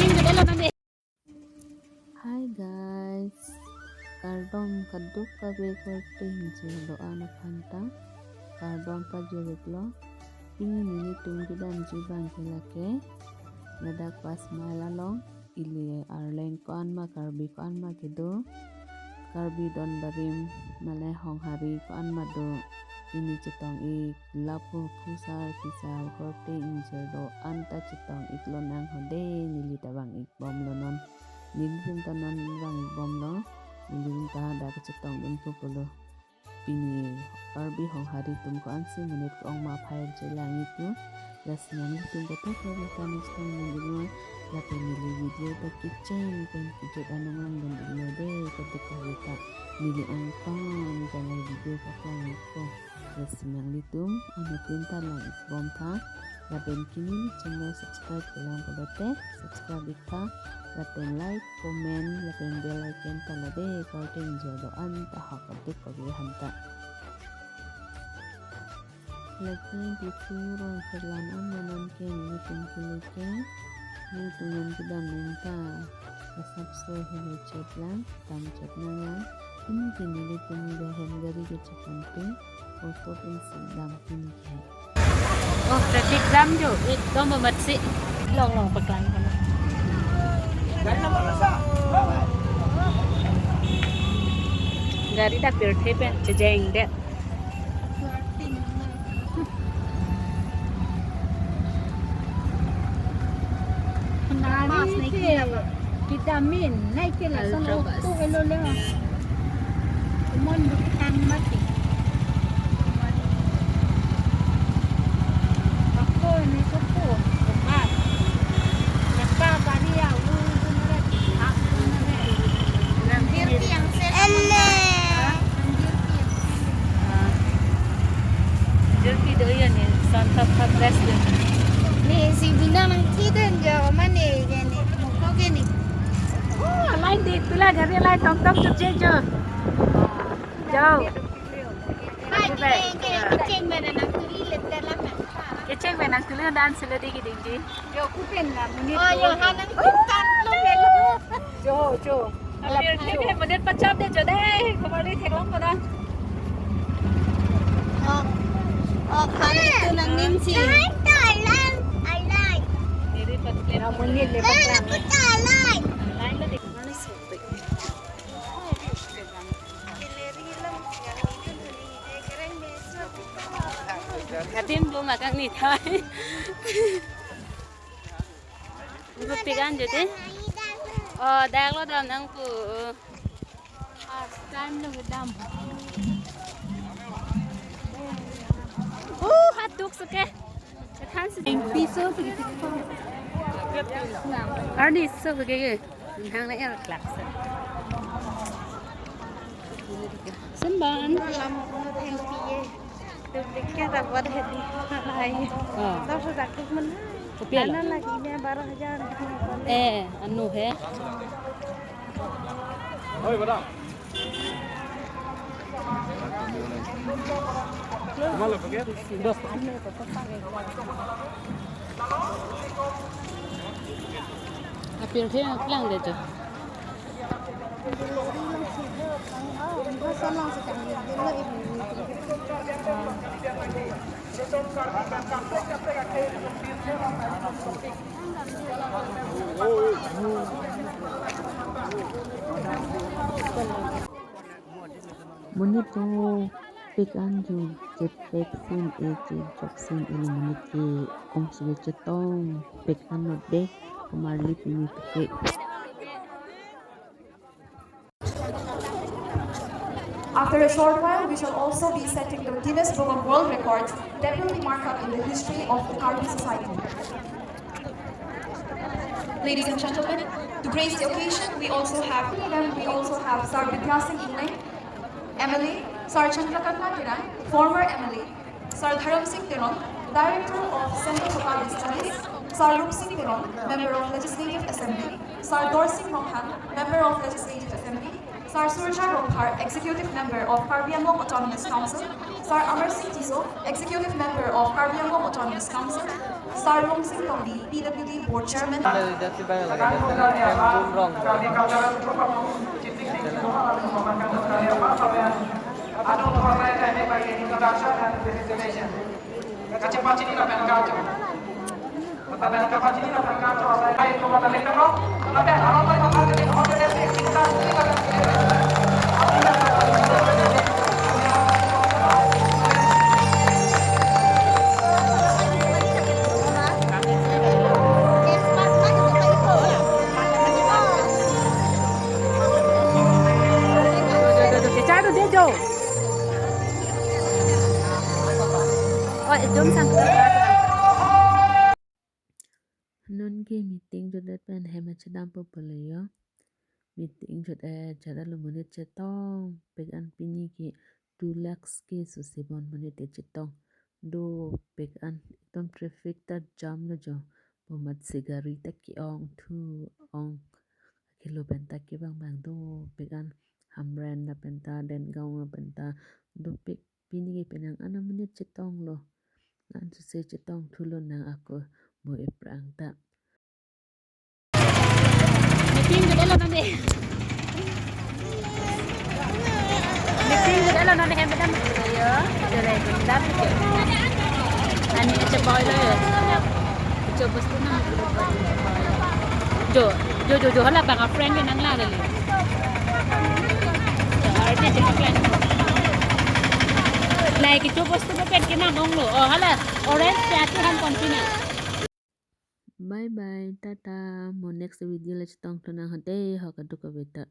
Hi guys, kardom kaduk kabe korting je doa na panta kardom pa juruklo ingin ini tunggidan jibang kelake ladak pas malalong ili arleng koan ma karbi koan ma kedo karbi don barim male hong hari koan ma do ini cetong ik lapu pusar pisar korting je do anta cetong iklonang hode nili tabang ik bom lonon nilin tanon bang bom no nilin ta da kechetong dun pupulo pini karbi hong hari tum ko ansi menit ko ong ma phair jelang itu las yang tum ko to ko tan stong nilin la pe nili video to kitchen pen kijot anong lang dan dilo de ko to ko ta nili ang tong jangan video ko lang ko las yang litum anu tinta lang bom tha la pen kini channel subscribe lang ko te subscribe ita laten like, comment, laten bell icon talabe karting jodoan tahak adik paglihanta. Laten Diphu ron kerlanan manan ken nitung kulike nitungan kedan minta asap so hele chat lang tam chat lang ini kini tung dahem dari kecepanting foto pun sedang pinke. Oh, traffic jam jo, itu mematsi. Long pekan kana. Gari dah berhenti pen, cejeng dek. Mas vitamin, naik ke lah sana tu elok le. Mon bukan mati. Aku ni kopo, kopat. Lepas bari ya, Jerky doya ni santap padres tu. ni si bina nang kiden je mana gini, muka gini. Oh, lain di pula gari lain tong ceceng jo. Jauh. Kecing mana nak tulis letter lah kan. Keceng menang tu dan sila di gini. Yo kupen lah munir. Oh yo hanang kupen lo melo. Jo. Alah, ni menit pacap deh jo deh. Kemarin tengok mana. Oh kan itu nang nimsi. Ini patut Nah, munir lepas lah. lain lah dek. Mana sopi. Katim belum makan ni thai. Ibu pegang jadi. Oh, dah lo dalam nangku. Time lo gedam. Hatuk suke. Kan sih. Piso begitu. Ardi so suke. Hang nak yang kelak. Semban. Làm thành pie. Được cái là vật hết đi. Đâu sẽ đặt được mình. Nó là gì nè 12,000. Anu he. Oi, badang. Malah pakai Dos. Apir he pelang deh tu. Munit tu pek anju jet pek sin jok sin ili munit ke kong suwe cetong pek anot deh kemarli pini peke. After a short while, we shall also be setting the Guinness Book of World Records that will be marked up in the history of the Karbi society. Ladies and gentlemen, to grace the occasion, we also have Sar Vidyasing Inlay, Emily, Sar Chandrakatna Kiran, former Emily, Sar Dharam Singh Tiron, Director of Center for Karbi Studies, Sar Rup Singh Tiron, Member of Legislative Assembly, Sar Dor Singh Ronghan, Member of Legislative Assembly, Sar Surja Rophar, Executive Member of Karbi Anglong Autonomous Council, Sar Amar Singh Tiso, Executive Member of Karbi Anglong Autonomous Council, Sarong Singh Tongdi, PWD Board Chairman. Cecah tu dia jo. Oh, jom sang. Non ke meeting jodat pen hema chedam populayo. Meeting jodat jada lumunit chetong pegan pini ki 2 lakhs ke susibon menit chetong do pegan tom traffic ta jam lo jo pomat sigari ta ki ong thu ong kilo penta ki bang do pegan hamren na penta den gaung na penta do pek pini ki penang ana menit chetong lo nan se chetong thulo nang ako mo iprang ta. Meeting tu dalam nanti. Meeting tu dalam nanti hema dah ya. Jadi benda tu. Ani aja boy lo ya. Coba tu nama Jo hala bang friend ni nang lah dali. Arti cakap lain. Like coba tu pet kita ngong lo. Oh hala orange jatuh han kontina. Bye bye, tata. Mo next video la chitong tunang hade hakaduk beta.